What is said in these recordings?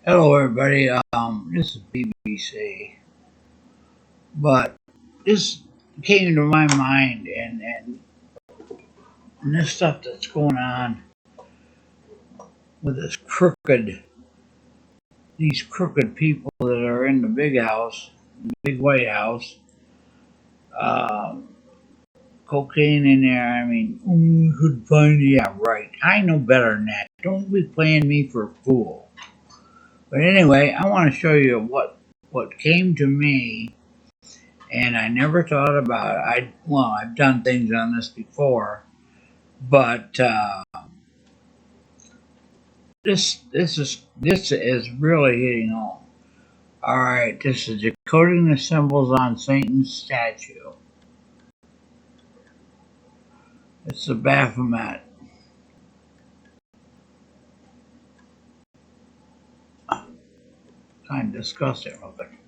Hello, everybody. This is BBC, but this came to my mind, and this stuff that's going on with these crooked people that are in the big house, the big White House, um, cocaine in there. I mean, we could find, yeah, right. I know better than that. Don't be playing me for a fool. But anyway, I want to show you what came to me. And I never thought about it. I've done things on this before, but this is really hitting home. All right, this is decoding the symbols on Satan's statue. It's the Baphamet. Kind of disgusting looking.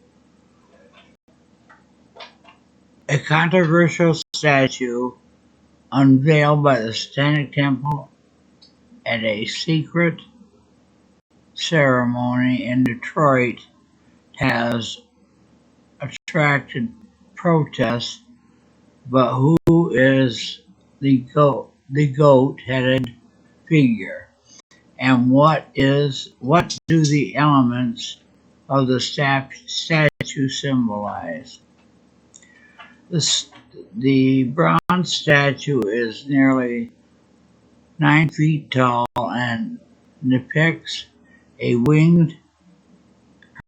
A controversial statue unveiled by the Satanic Temple at a secret ceremony in Detroit has attracted protests, but who is the goat-headed figure, and what do the elements of the statue symbolize? The bronze statue is nearly 9 feet tall and depicts a winged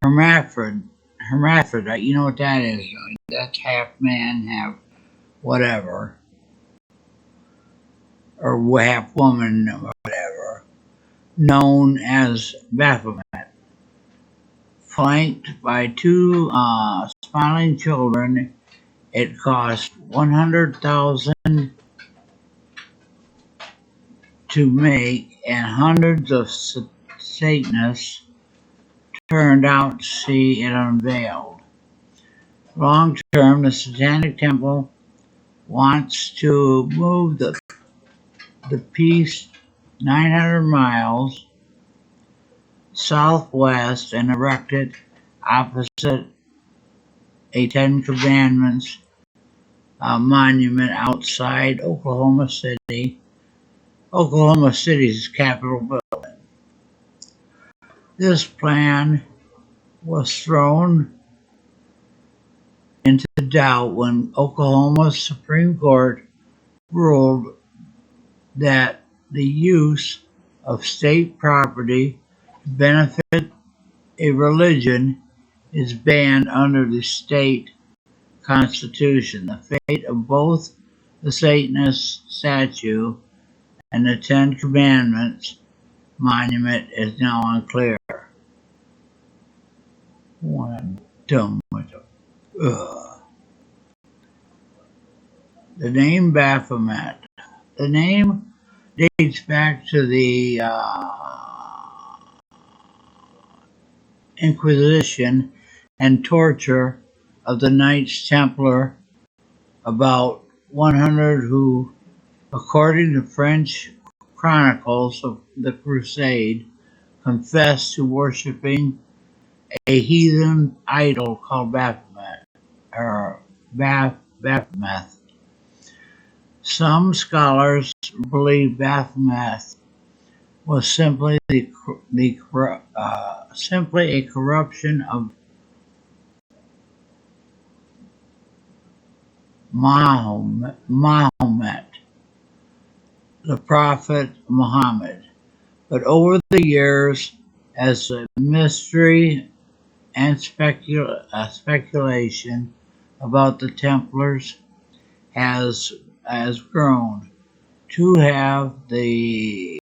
hermaphrodite. You know what that is? That's half man, half whatever, or half woman, or whatever, known as Baphamet. Flanked by two smiling children, it cost $100,000 to make, and hundreds of Satanists turned out to see it unveiled. Long term, the Satanic Temple wants to move the piece 900 miles southwest and erect it opposite a Ten Commandments monument outside Oklahoma City. Oklahoma City's Capitol building. This plan was thrown into doubt when Oklahoma's Supreme Court ruled that the use of state property to benefit a religion is banned under the state constitution. The fate of both the Satanist statue and the Ten Commandments monument is now unclear. What a dumb bunch of... Ugh. The name Baphamet. The name dates back to the Inquisition and torture of the Knights Templar, about 100 who, according to French chronicles of the Crusade, confessed to worshipping a heathen idol called Baphamet, or Baphomet. Some scholars believe Baphomet was simply simply a corruption of Mahomet, the Prophet Muhammad. But over the years, as the mystery and speculation about the Templars has grown, to have the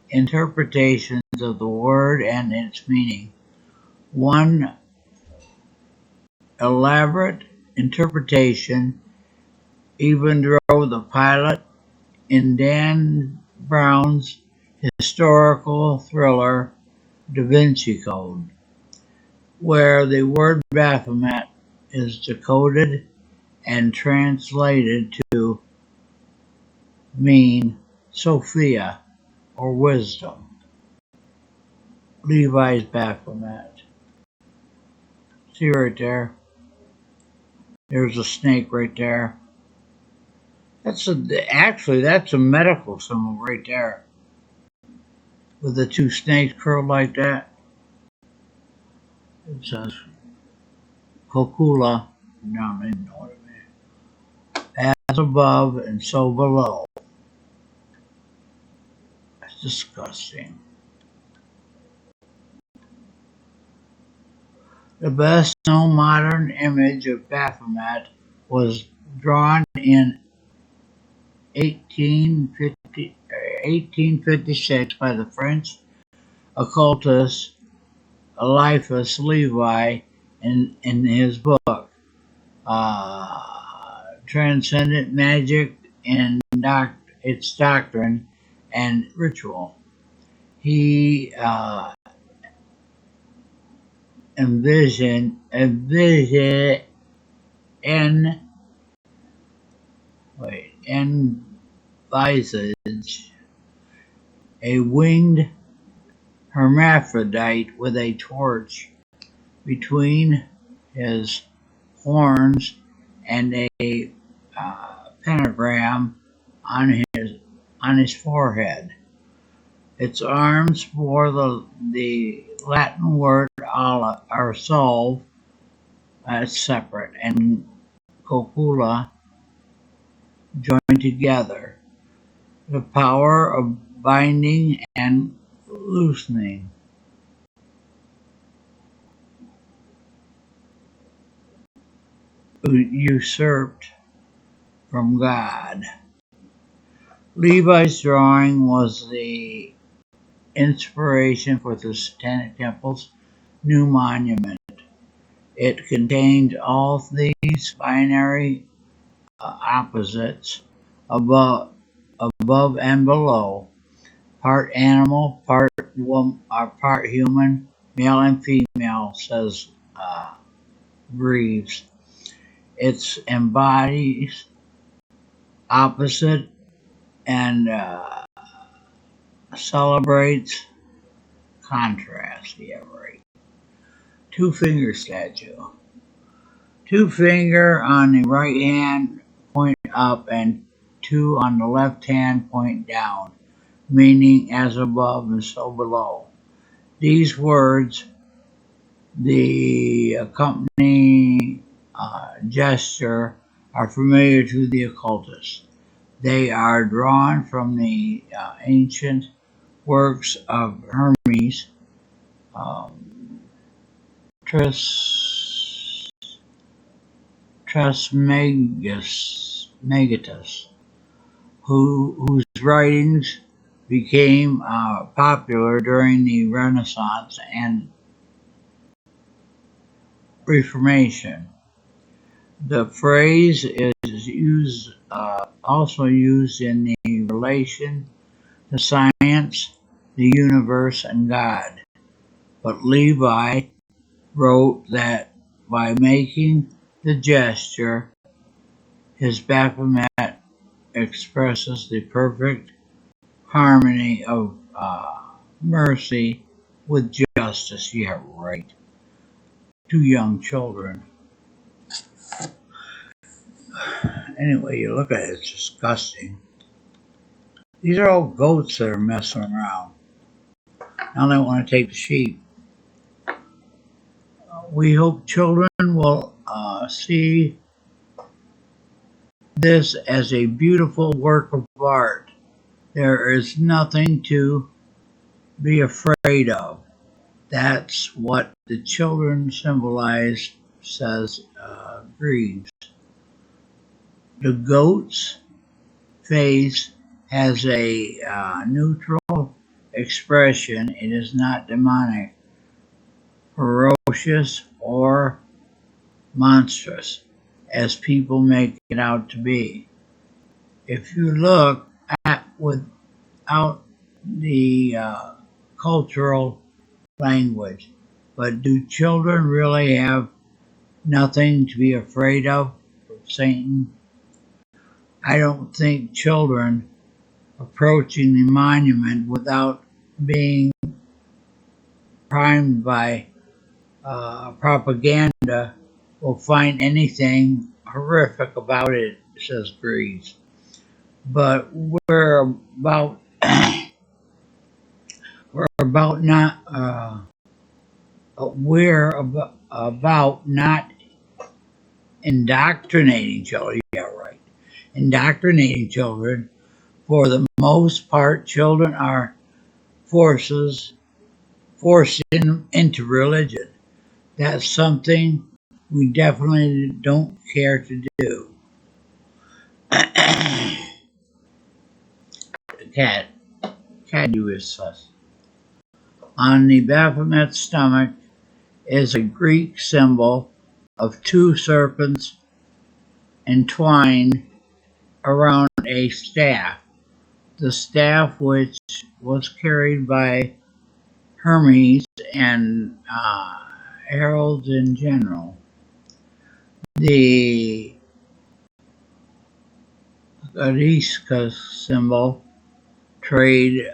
interpretations of the word and its meaning. One elaborate interpretation even drove the pilot in Dan Brown's historical thriller Da Vinci Code, where the word Baphomet is decoded and translated to mean Sophia, or wisdom. Levi's Baphamet. See right there? There's a snake right there. Actually, that's a medical symbol right there. With the two snakes curled like that. It says Kokula. No, I don't even know what it means. As above and so below. That's disgusting. The best known modern image of Baphomet was drawn in 1856 by the French occultist Eliphas Levi in his book, Transcendent Magic and Its Doctrine and Ritual. He envisages a winged hermaphrodite with a torch between his horns and a pentagram on his forehead. Its arms bore the Latin word or solve, that's separate, and copula joined together. The power of binding and loosening. Usurped from God. Levi's drawing was the inspiration for the Satanic Temple's new monument. It contained all these binary opposites above and below, part animal, part woman, or part human, male and female, says Greaves. It embodies opposite and celebrates contrast. Yeah, right. Two-finger statue. Two finger on the right hand point up and two on the left hand point down, meaning as above and so below. These words, the accompanying gesture, are familiar to the occultists. They are drawn from the ancient works of Hermes Trismegistus, whose writings became popular during the Renaissance and Reformation. The phrase is also used in the relation to science, the universe, and God. But Levi wrote that by making the gesture, his Baphomet expresses the perfect harmony of mercy with justice. Yeah, right. Two young children. Anyway, you look at it, it's disgusting. These are all goats that are messing around. Now they want to take the sheep. We hope children will see this as a beautiful work of art. There is nothing to be afraid of. That's what the children symbolize, says Greaves. The goat's face has a neutral expression. It is not demonic, ferocious, or monstrous, as people make it out to be. If you look at without the cultural language, but do children really have nothing to be afraid of from Satan? I don't think children approaching the monument without being primed by propaganda will find anything horrific about it, says Greaves. But we're about not indoctrinating children. Yeah, right. Indoctrinating children. For the most part, children are forced into religion. That's something we definitely don't care to do. Cat Caduceus. On the Baphamet's stomach is a Greek symbol of two serpents entwined around a staff. The staff, which was carried by Hermes and heralds in general. The Gariscus symbol, trade,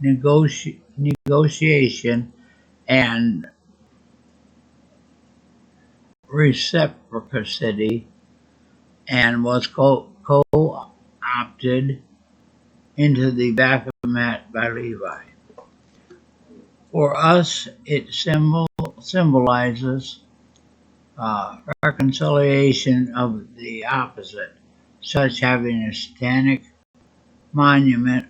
negotiation, and reciprocity, and was co-opted into the Baphamet by Levi. For us, it symbolizes reconciliation of the opposite, such having a satanic monument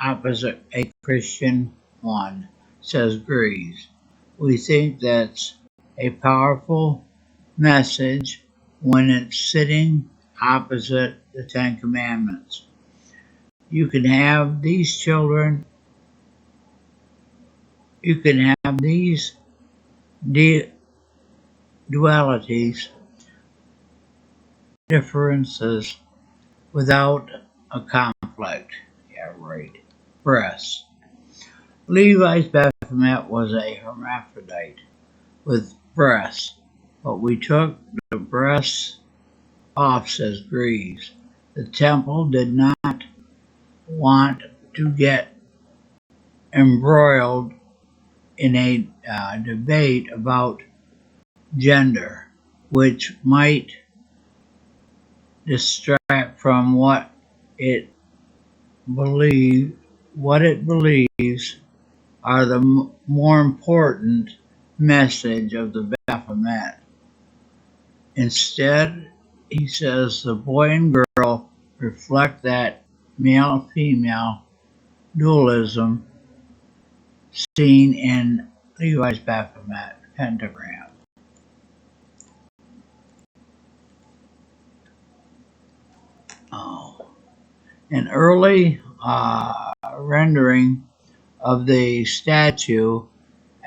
opposite a Christian one, says Greaves. We think that's a powerful message when it's sitting opposite the Ten Commandments. You can have these children, you can have these dualities, differences, without a conflict. Yeah, right. Breasts. Levi's Baphamet was a hermaphrodite with breasts, but we took the breasts off, says Greaves. The temple did not want to get embroiled in a debate about gender, which might distract from what it believes are the more important message of the Baphamet. Instead, he says the boy and girl reflect that male-female dualism seen in Levi's Baphamet pentagram. An early rendering of the statue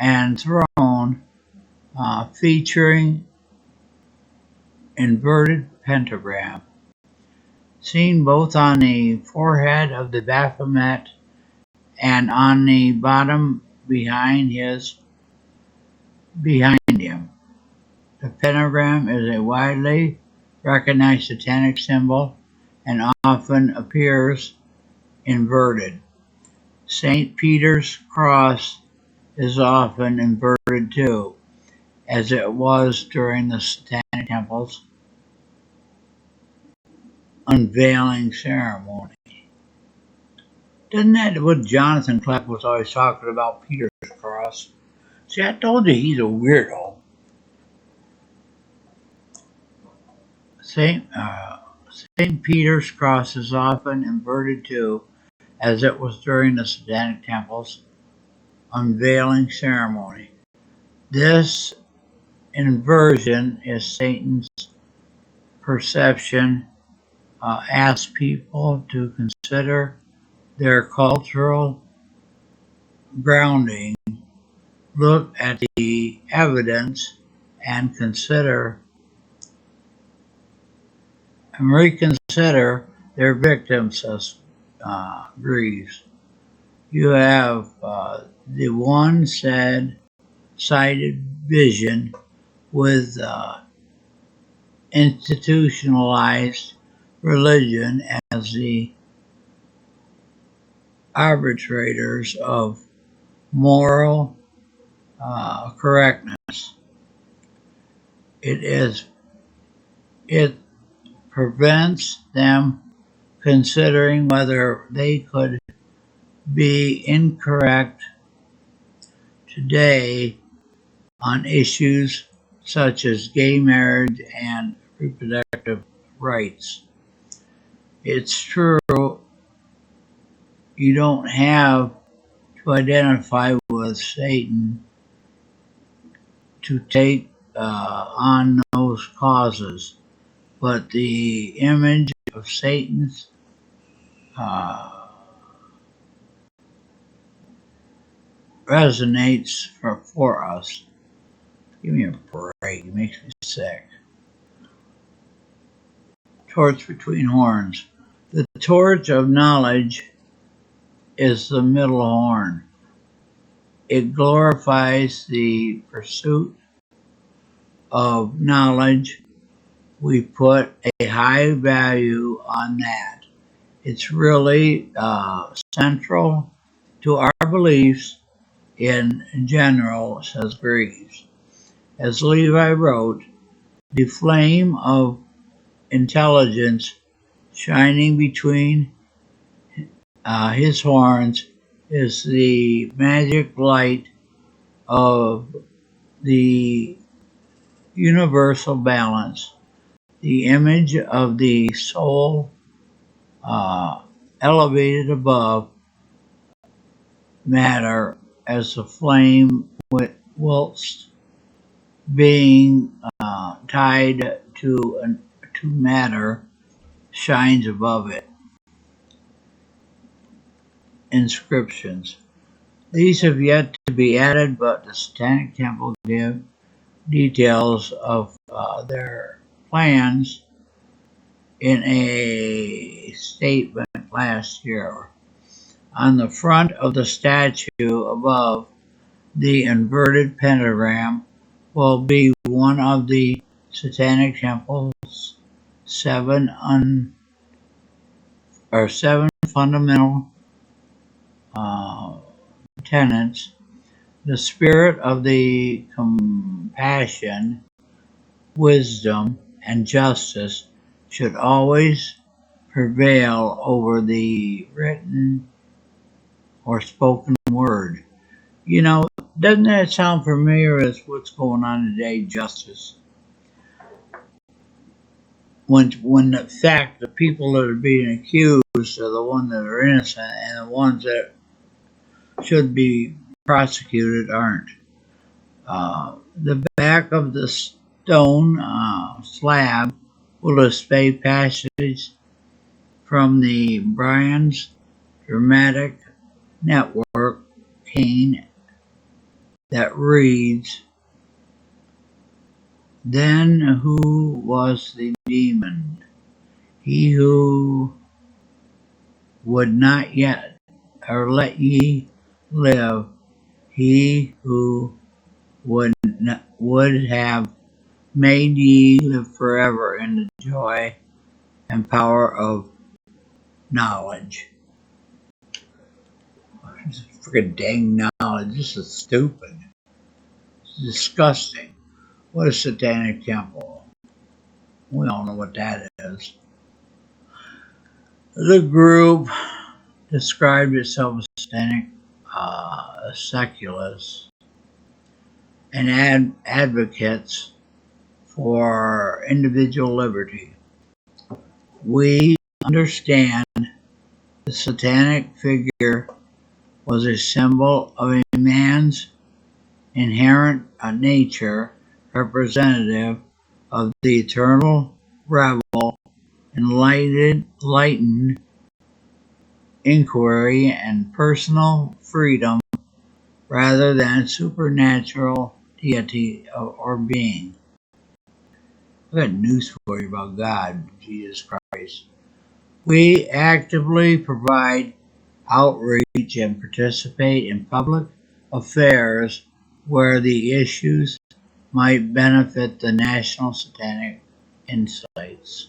and throne featuring inverted pentagram, seen both on the forehead of the Baphamet and on the bottom behind him. The pentagram is a widely recognized satanic symbol and often appears inverted. St. Peter's cross is often inverted too, as it was during the Satanic Temple's unveiling ceremony. Isn't that what Jonathan Klepp was always talking about, Peter's cross? See, I told you he's a weirdo. St. Peter's cross is often inverted too, as it was during the Satanic Temple's unveiling ceremony. This inversion is Satan's perception. Asks people to consider their cultural grounding, look at the evidence, and reconsider their victims, says Greaves. You have the one-sided vision with institutionalized religion as the arbitrators of moral correctness. It prevents them considering whether they could be incorrect today on issues such as gay marriage and reproductive rights. It's true you don't have to identify with Satan to take on those causes, but the image of Satan's resonates for us. Give me a break, it makes me sick. Torch between horns. The torch of knowledge is the middle horn. It glorifies the pursuit of knowledge. We put a high value on that. It's really central to our beliefs in general, says Greaves. As Levi wrote, the flame of intelligence shining between his horns is the magic light of the universal balance, the image of the soul elevated above matter as the flame whilst being tied to matter shines above it. Inscriptions. These have yet to be added, but the Satanic Temple give details of their plans in a statement last year. On the front of the statue above the inverted pentagram will be one of the Satanic Temple's seven fundamental tenets. The spirit of the compassion, wisdom, and justice should always prevail over the written or spoken word. You know, doesn't that sound familiar as what's going on today, justice? When the fact the people that are being accused are the ones that are innocent and the ones that should be prosecuted aren't. The back of the stone slab will display passages from the Brian's Dramatic Network cane that reads, "Then who was the demon? He who would not yet or let ye live, he who would have made ye live forever in the joy and power of knowledge." Freaking dang knowledge. This is stupid. It's disgusting. What a Satanic Temple. We all know what that is. The group described itself as Satanic secularists and advocates for individual liberty. We understand the Satanic figure was a symbol of a man's inherent nature, representative of the eternal rebel, enlightened inquiry and personal freedom rather than supernatural deity or being. I've got news for you about God, Jesus Christ. We actively provide outreach and participate in public affairs where the issues might benefit the national satanic insights.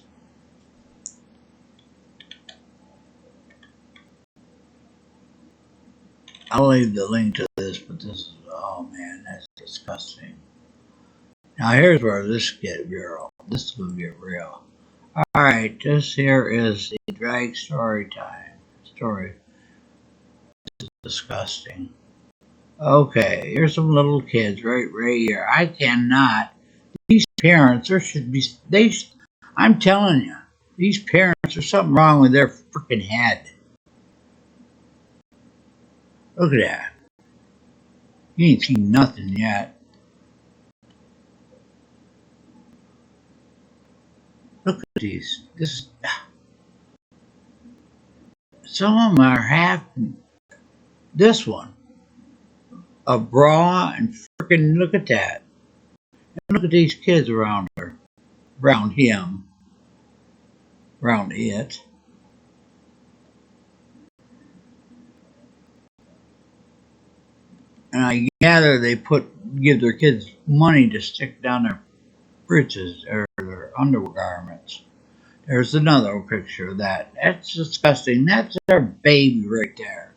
I'll leave the link to this, but this is Oh man, that's disgusting. Now here's where this gets real. This is gonna get real. Alright, this here is the drag story time. Story. Disgusting. Okay, here's some little kids right here. I cannot. These parents, there should be. I'm telling you, these parents, there's something wrong with their freaking head. Look at that. You ain't seen nothing yet. Look at these. Some of them are half. This one, a bra, and freaking look at that. And look at these kids around her, around him, around it. And I gather they give their kids money to stick down their breeches or their undergarments. There's another picture of that. That's disgusting. That's their baby right there.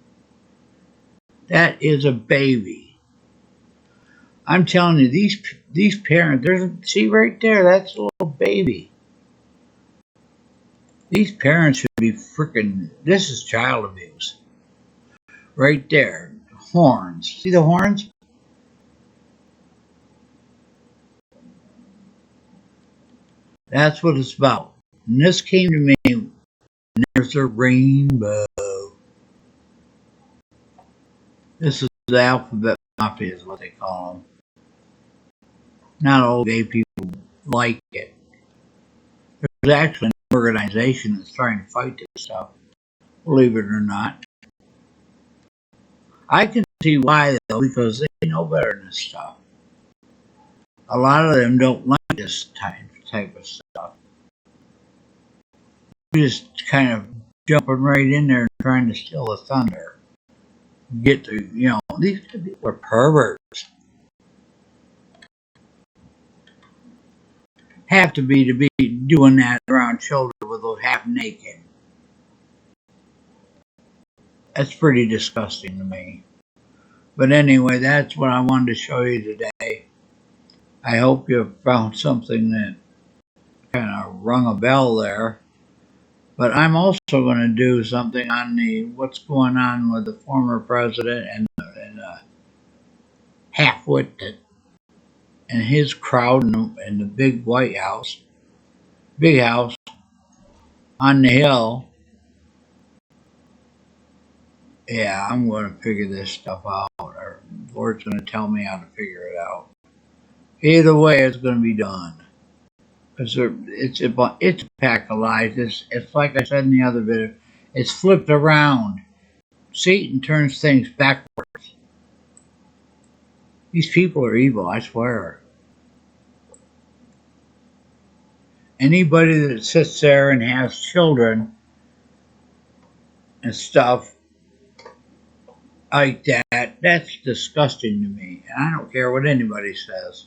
That is a baby. I'm telling you, these parents. See right there. That's a little baby. These parents should be freaking. This is child abuse. Right there. Horns. See the horns? That's what it's about. And this came to me. There's a rainbow. This is the alphabet mafia, is what they call them. Not all gay people like it. There's actually an organization that's trying to fight this stuff, believe it or not. I can see why, though, because they know better than this stuff. A lot of them don't like this type of stuff. They're just kind of jumping right in there and trying to steal the thunder. These people are perverts. Have to be doing that around children with those half naked. That's pretty disgusting to me. But anyway, that's what I wanted to show you today. I hope you found something that kind of rung a bell there. But I'm also going to do something on what's going on with the former president and the half-wit and his crowd in the big house on the hill. Yeah, I'm going to figure this stuff out. Or the Lord's going to tell me how to figure it out. Either way, it's going to be done. Because it's a pack of lies. It's like I said in the other video. It's flipped around. Satan turns things backwards. These people are evil, I swear. Anybody that sits there and has children and stuff like that, that's disgusting to me. And I don't care what anybody says.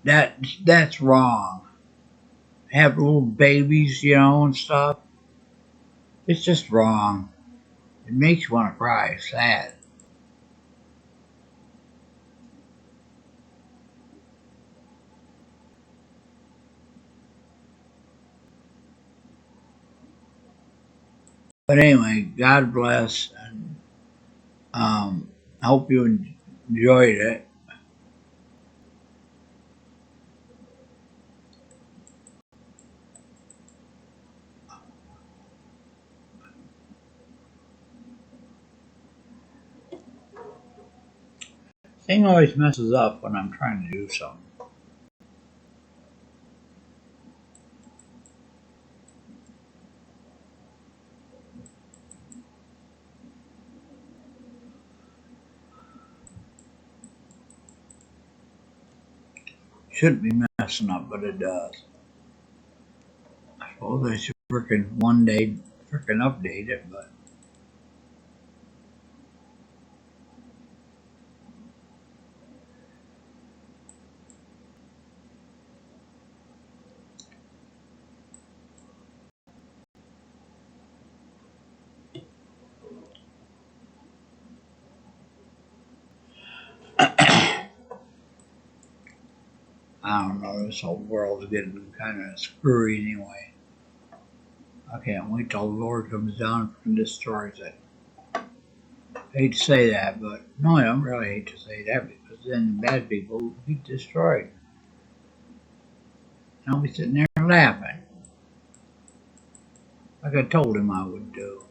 That's wrong. Have little babies, and stuff. It's just wrong. It makes you want to cry. It's sad. But anyway, God bless, and I hope you enjoyed it. Thing always messes up when I'm trying to do something. Shouldn't be messing up, but it does. I suppose I should frickin' one day frickin' update it, but I don't know, this whole world's getting kind of screwy anyway. I can't wait till the Lord comes down and destroys it. I hate to say that, but no, I don't really hate to say that because then the bad people will be destroyed. And I'll be sitting there laughing like I told him I would do.